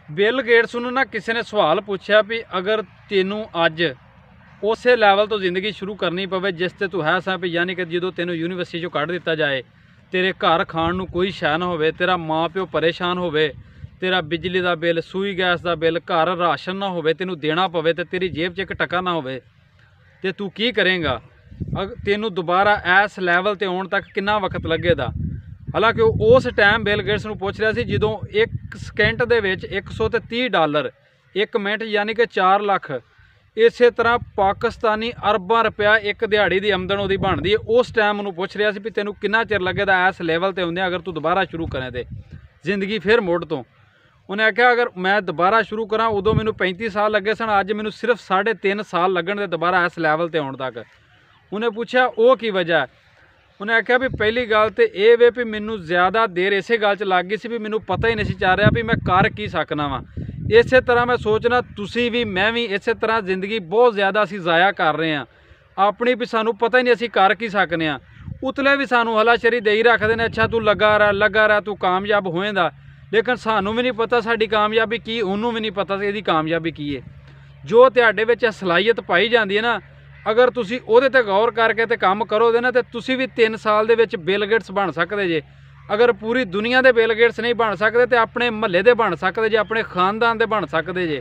Bill Gates ਨੂੰ ਨਾ ਕਿਸੇ ਨੇ ਸਵਾਲ ਪੁੱਛਿਆ ਵੀ ਅਗਰ ਤੈਨੂੰ ਅੱਜ ਉਸੇ ਲੈਵਲ ਤੋਂ ਜ਼ਿੰਦਗੀ ਸ਼ੁਰੂ ਕਰਨੀ ਪਵੇ ਜਿਸ ਤੇ ਤੂੰ ਹੈ ਸਾਂ, ਵੀ ਯਾਨੀ ਕਿ ਜਦੋਂ ਤੈਨੂੰ ਯੂਨੀਵਰਸਿਟੀ ਚੋਂ ਕੱਢ ਦਿੱਤਾ ਜਾਏ, ਤੇਰੇ ਘਰ ਖਾਣ ਨੂੰ ਕੋਈ ਸ਼ੈ ਨਾ ਹੋਵੇ, ਤੇਰਾ ਮਾਂ ਪਿਓ ਪਰੇਸ਼ਾਨ ਹੋਵੇ, ਤੇਰਾ ਬਿਜਲੀ ਦਾ ਬਿੱਲ, ਸੂਈ ਗੈਸ ਦਾ ਬਿੱਲ, ਘਰ ਰਾਸ਼ਨ ਨਾ ਹੋਵੇ, ਤੈਨੂੰ ਦੇਣਾ ਪਵੇ ਤੇ ਤੇਰੀ ਜੇਬ 'ਚ ਇੱਕ ਟਕਾ ਨਾ ਹੋਵੇ, ਤੇ ਤੂੰ ਕੀ ਕਰੇਂਗਾ? ਤੈਨੂੰ ਦੁਬਾਰਾ ਇਸ ਲੈਵਲ ਤੇ ਆਉਣ ਤੱਕ ਕਿੰਨਾ ਵਕਤ ਲੱਗੇਗਾ? ਹਾਲਾਂਕਿ ਉਹ ਉਸ ਟਾਈਮ ਬਿਲ ਗੇਟਸ ਨੂੰ ਪੁੱਛ ਰਿਹਾ ਸੀ ਜਦੋਂ 1 ਸਕਿੰਟ ਦੇ ਵਿੱਚ $130 1 ਮਿੰਟ ਯਾਨੀ ਕਿ 4 ਲੱਖ, ਇਸੇ ਤਰ੍ਹਾਂ ਪਾਕਿਸਤਾਨੀ ਅਰਬਾਂ ਰੁਪਇਆ ਇੱਕ ਦਿਹਾੜੀ ਦੀ ਆਮਦਨ ਉਹਦੀ ਬਣਦੀ ਹੈ। ਉਸ ਟਾਈਮ ਉਹਨੂੰ ਪੁੱਛ ਰਿਹਾ ਸੀ ਵੀ ਤੈਨੂੰ ਕਿੰਨਾ ਚਿਰ ਲੱਗੇਗਾ ਇਸ ਲੈਵਲ ਤੇ ਆਉਂਦਿਆਂ ਅਗਰ ਤੂੰ ਦੁਬਾਰਾ ਸ਼ੁਰੂ ਕਰੇ ਤੇ ਜ਼ਿੰਦਗੀ ਫਿਰ ਮੁੱਢ ਤੋਂ। ਉਹਨੇ ਆਖਿਆ ਅਗਰ ਮੈਂ ਦੁਬਾਰਾ ਸ਼ੁਰੂ ਕਰਾਂ ਉਦੋਂ ਮੈਨੂੰ 35 ਸਾਲ ਲੱਗੇ ਸਨ, ਅੱਜ ਮੈਨੂੰ ਸਿਰਫ 3.5 ਸਾਲ ਲੱਗਣ ਦੇ ਦੁਬਾਰਾ ਇਸ ਲੈਵਲ ਤੇ ਆਉਣ ਤੱਕ। ਉਹਨੇ ਪੁੱਛਿਆ ਉਹ ਕੀ ਵਜ੍ਹਾ? ਉਹਨੇ ਆਖਿਆ ਵੀ ਪਹਿਲੀ ਗੱਲ ਤੇ ਇਹ ਵੇ ਵੀ ਮੈਨੂੰ ਜ਼ਿਆਦਾ ਦੇਰ ਇਸੇ ਗੱਲ 'ਚ ਲੱਗ ਗਈ ਸੀ ਵੀ ਮੈਨੂੰ ਪਤਾ ਹੀ ਨਹੀਂ ਸੀ ਚੱਲ ਰਿਹਾ ਵੀ ਮੈਂ ਕਰ ਕੀ ਸਕਣਾ ਵਾਂ। ਇਸੇ ਤਰ੍ਹਾਂ ਮੈਂ ਸੋਚਣਾ ਤੁਸੀਂ ਵੀ ਮੈਂ ਵੀ ਇਸੇ ਤਰ੍ਹਾਂ ਜ਼ਿੰਦਗੀ ਬਹੁਤ ਜ਼ਿਆਦਾ ਅਸੀਂ ਜ਼ਾਇਆ ਕਰ ਰਹੇ ਹਾਂ ਆਪਣੀ, ਵੀ ਸਾਨੂੰ ਪਤਾ ਹੀ ਨਹੀਂ ਅਸੀਂ ਕਰ ਕੀ ਸਕਨੇ ਹਾਂ। ਉਤਲੇ ਵੀ ਸਾਨੂੰ ਹਲਾਸ਼ੇਰੀ ਦੇ ਹੀ ਰੱਖਦੇ ਨੇ, ਅੱਛਾ ਤੂੰ ਲੱਗਾ ਰਹਿ ਤੂੰ ਕਾਮਯਾਬ ਹੋਏਂਦਾ, ਲੇਕਿਨ ਸਾਨੂੰ ਵੀ ਨਹੀਂ ਪਤਾ ਸਾਡੀ ਕਾਮਯਾਬੀ ਕੀ, ਉਹਨੂੰ ਵੀ ਨਹੀਂ ਪਤਾ ਸੀ ਇਹਦੀ ਕਾਮਯਾਬੀ ਕੀ ਹੈ। ਜੋ ਤੁਹਾਡੇ ਵਿੱਚ ਸਲਾਹੀਅਤ ਪਾਈ ਜਾਂਦੀ ਹੈ ਨਾ, अगर तुसी ओहदे ते गौर करके ते काम करोगे ना तो तुसी भी 3 साल दे विच बिल गेट्स बन सकते जे। अगर पूरी दुनिया के बिल गेट्स नहीं बन सकते तो अपने महल्ले के बन सकते जे, अपने खानदान के बन सकते जे।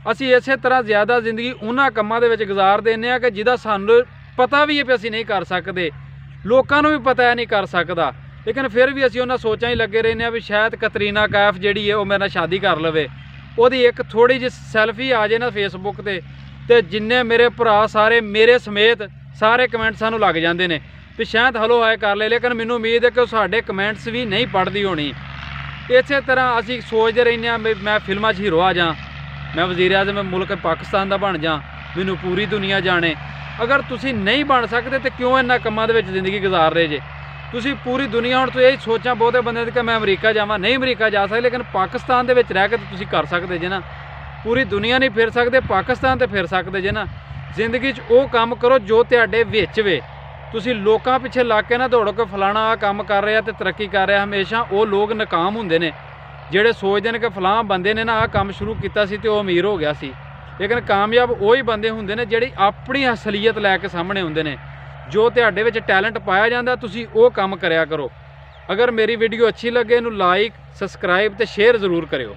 असी इस तरह ज़्यादा जिंदगी उन्हां कम्मां दे विच गुजार देने आ कि जिहदा सानूं पता भी है कि असी नहीं कर सकते, लोकां नूं भी पता है नहीं कर सकता, लेकिन फिर भी असी उन्हां सोचां ही लगे रहने भी शायद कतरीना कैफ जिहड़ी है वो मेरे नाल शादी कर लवे, ओहदी एक थोड़ी जी सैल्फी आ जाए ना फेसबुक ते जिन्ने मेरे भरा सारे मेरे समेत सारे कमेंट सानू लग जाते हैं भी शायद हलो हाय कर ले, लेकिन मैनू उम्मीद है कि साढ़े कमेंट्स भी नहीं पढ़ती होनी। इस तरह असी सोचते रहने मैं फिल्मां 'च हीरो आ जा, मैं वज़ीर आज़म मुल्क पाकिस्तान का बन जा, मैनू पूरी दुनिया जाने। अगर तुसी नहीं बन सकते तो क्यों इन्हां कम्मां दे विच जिंदगी गुजार रहे जे? तुसी पूरी दुनिया हुण तो यही सोचां बहुते बंदे कि मैं अमरीका जावां, नहीं अमरीका जा सकते, लेकिन पाकिस्तान दे विच रह के तुसी कर सकते जे ना। पूरी दुनिया नहीं फिर सकते, पाकिस्तान तो फिर सकते जे ना। जिंदगी वो काम करो जो तुहाडे विच वे। तुसी लोकां पिछे लग के ना दौड़ो कि फलाना आ काम कर रहा तो तरक्की कर रहा। हमेशा वो लोग नाकाम हुंदे ने जिहड़े सोचते हैं कि फलां बंदे ने ना आ काम शुरू किया सी ते वो अमीर हो गया सी, लेकिन कामयाब वही बंदे हुंदे ने जिहड़ी अपनी असलीयत लैके सामने हुंदे ने। जो तुहाडे विच टैलेंट पाया जांदा तुसी वो काम करया करो। अगर मेरी वीडियो अच्छी लगे इनू लाइक सबसक्राइब ते शेयर जरूर करियो।